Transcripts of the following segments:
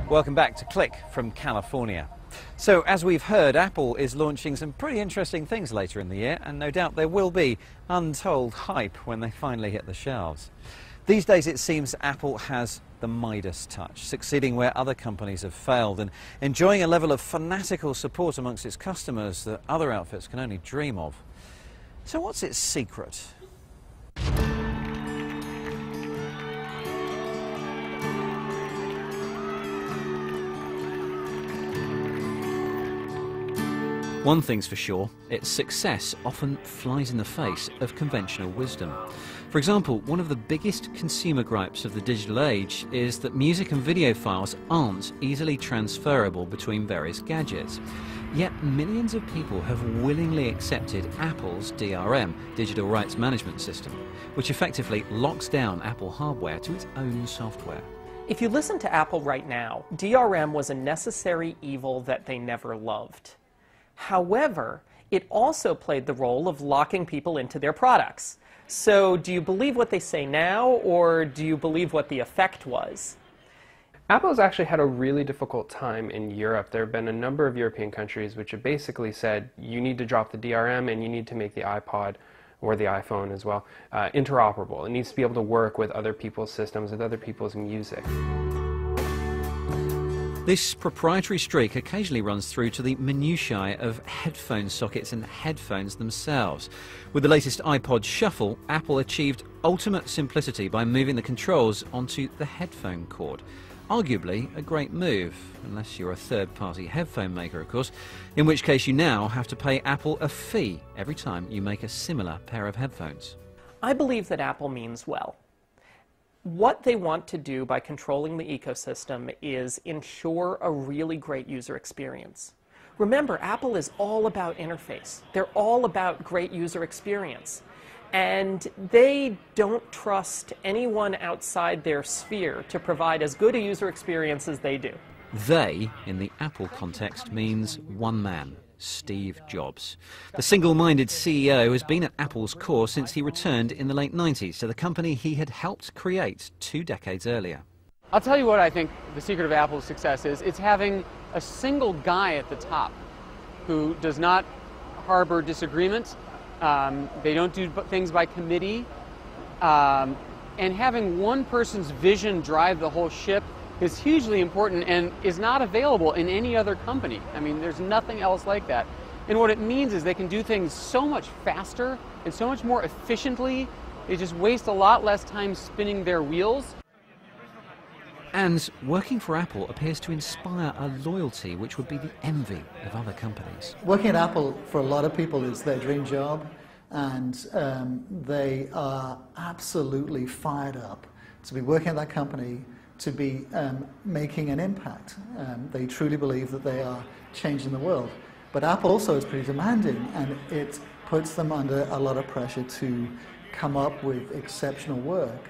Welcome back to Click from California. So, as we've heard, Apple is launching some pretty interesting things later in the year, and no doubt there will be untold hype when they finally hit the shelves. These days it seems Apple has the Midas touch, succeeding where other companies have failed and enjoying a level of fanatical support amongst its customers that other outfits can only dream of. So what's its secret? One thing's for sure, its success often flies in the face of conventional wisdom. For example, one of the biggest consumer gripes of the digital age is that music and video files aren't easily transferable between various gadgets. Yet millions of people have willingly accepted Apple's DRM, Digital Rights Management System, which effectively locks down Apple hardware to its own software. If you listen to Apple right now, DRM was a necessary evil that they never loved. However, it also played the role of locking people into their products. So do you believe what they say now, or do you believe what the effect was? Apple has actually had a really difficult time in Europe. There have been a number of European countries which have basically said you need to drop the DRM and you need to make the iPod or the iPhone as well interoperable. It needs to be able to work with other people's systems, with other people's music. This proprietary streak occasionally runs through to the minutiae of headphone sockets and headphones themselves. With the latest iPod Shuffle, Apple achieved ultimate simplicity by moving the controls onto the headphone cord. Arguably a great move, unless you're a third-party headphone maker, of course, in which case you now have to pay Apple a fee every time you make a similar pair of headphones. I believe that Apple means well. What they want to do by controlling the ecosystem is ensure a really great user experience. Remember, Apple is all about interface. They're all about great user experience. And they don't trust anyone outside their sphere to provide as good a user experience as they do. They, in the Apple context, means one man. Steve Jobs. The single-minded CEO has been at Apple's core since he returned in the late 90s to the company he had helped create 2 decades earlier. I'll tell you what I think the secret of Apple's success is. It's having a single guy at the top who does not harbor disagreements. They don't do things by committee. And having one person's vision drive the whole ship is hugely important and is not available in any other company. I mean, there's nothing else like that. And what it means is they can do things so much faster and so much more efficiently. They just waste a lot less time spinning their wheels. And working for Apple appears to inspire a loyalty which would be the envy of other companies. Working at Apple for a lot of people is their dream job, and they are absolutely fired up to be working at that company, to be making an impact. They truly believe that they are changing the world. But Apple also is pretty demanding, and it puts them under a lot of pressure to come up with exceptional work.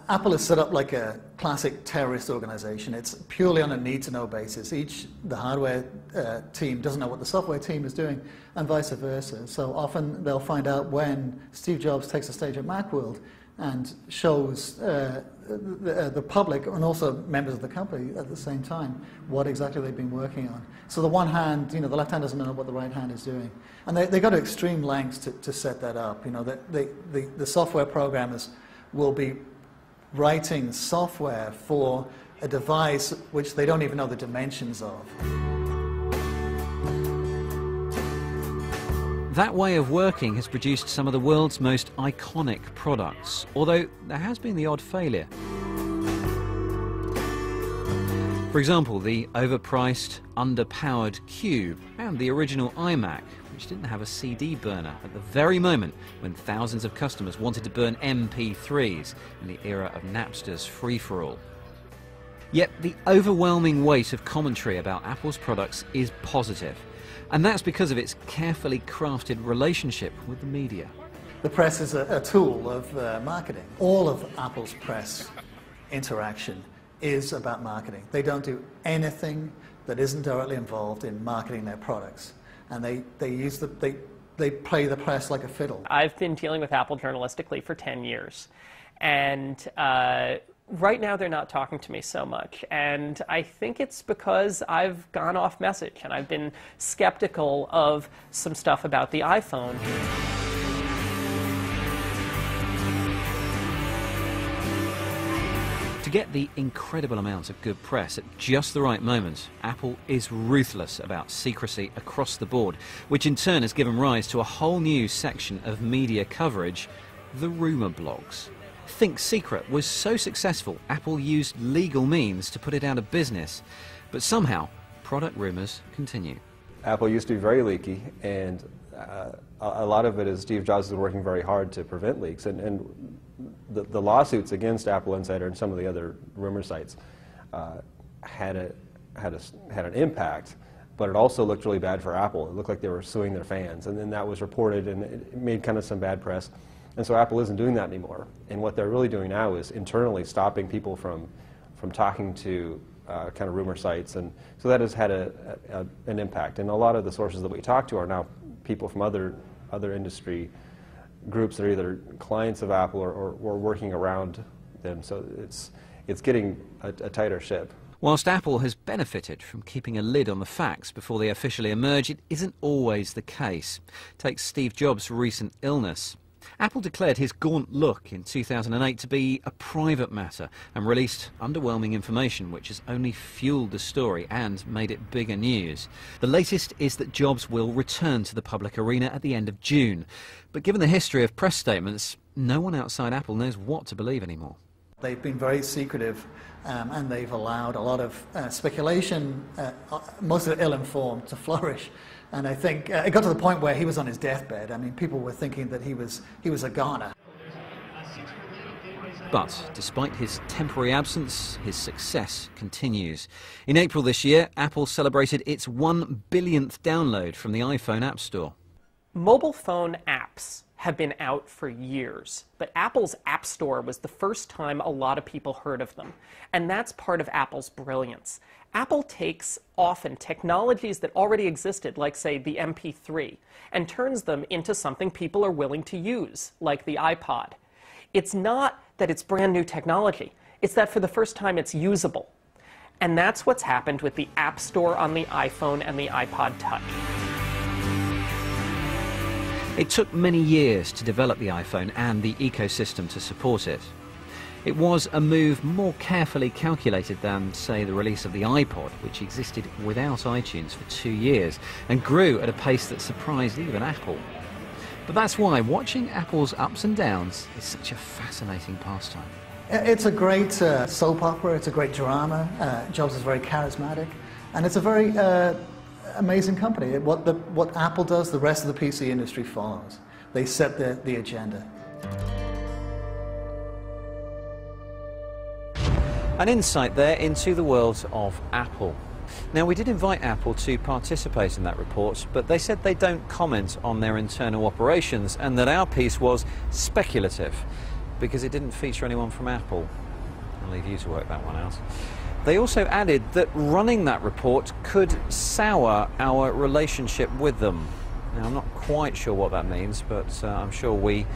Apple is set up like a classic terrorist organization. It's purely on a need-to-know basis. The hardware team doesn't know what the software team is doing, and vice versa. So often they'll find out when Steve Jobs takes a stage at Macworld and shows the public and also members of the company at the same time what exactly they've been working on. So the one hand, the left hand doesn't know what the right hand is doing. And they go to extreme lengths to set that up. The software programmers will be writing software for a device which they don't even know the dimensions of. That way of working has produced some of the world's most iconic products, although there has been the odd failure. For example, the overpriced, underpowered Cube and the original iMac, which didn't have a CD burner at the very moment when thousands of customers wanted to burn MP3s in the era of Napster's free-for-all. Yet the overwhelming weight of commentary about Apple's products is positive. And that's because of its carefully crafted relationship with the media. The press is a tool of marketing. All of Apple's press interaction is about marketing. They don't do anything that isn't directly involved in marketing their products. And they play the press like a fiddle. I've been dealing with Apple journalistically for 10 years. And Right now, they're not talking to me so much, and I think it's because I've gone off message, and I've been skeptical of some stuff about the iPhone. To get the incredible amounts of good press at just the right moment, Apple is ruthless about secrecy across the board, which in turn has given rise to a whole new section of media coverage, the rumour blogs. Think Secret was so successful, Apple used legal means to put it out of business. But somehow, product rumours continue. Apple used to be very leaky, and a lot of it is Steve Jobs was working very hard to prevent leaks. And the lawsuits against Apple Insider and some of the other rumor sites had an impact, but it also looked really bad for Apple. It looked like they were suing their fans, and then that was reported, and it made kind of some bad press. And so Apple isn't doing that anymore. And what they're really doing now is internally stopping people from talking to kind of rumor sites. And so that has had an impact. And a lot of the sources that we talk to are now people from other industry groups that are either clients of Apple or working around them. So it's getting a tighter ship. Whilst Apple has benefited from keeping a lid on the facts before they officially emerge, it isn't always the case. Take Steve Jobs' recent illness. Apple declared his gaunt look in 2008 to be a private matter and released underwhelming information which has only fueled the story and made it bigger news. The latest is that Jobs will return to the public arena at the end of June. But given the history of press statements, no one outside Apple knows what to believe anymore. They've been very secretive, and they've allowed a lot of speculation, most of it ill-informed, to flourish. And I think it got to the point where he was on his deathbed. I mean, people were thinking that he was a goner. But despite his temporary absence, his success continues. In April this year, Apple celebrated its 1 billionth download from the iPhone App Store. Mobile phone apps have been out for years, but Apple's App Store was the first time a lot of people heard of them. And that's part of Apple's brilliance. Apple takes often technologies that already existed, like, say, the MP3, and turns them into something people are willing to use, like the iPod. It's not that it's brand new technology. It's that for the first time it's usable. And that's what's happened with the App Store on the iPhone and the iPod Touch. It took many years to develop the iPhone and the ecosystem to support it. It was a move more carefully calculated than, say, the release of the iPod, which existed without iTunes for 2 years and grew at a pace that surprised even Apple. But that's why watching Apple's ups and downs is such a fascinating pastime. It's a great soap opera, it's a great drama. Jobs is very charismatic, and it's a very amazing company. What Apple does, the rest of the PC industry follows. They set the agenda. An insight there into the world of Apple. Now, we did invite Apple to participate in that report, but they said they don't comment on their internal operations and that our piece was speculative because it didn't feature anyone from Apple. I'll leave you to work that one out. They also added that running that report could sour our relationship with them. Now, I'm not quite sure what that means, but I'm sure we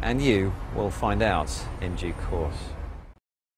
and you will find out in due course.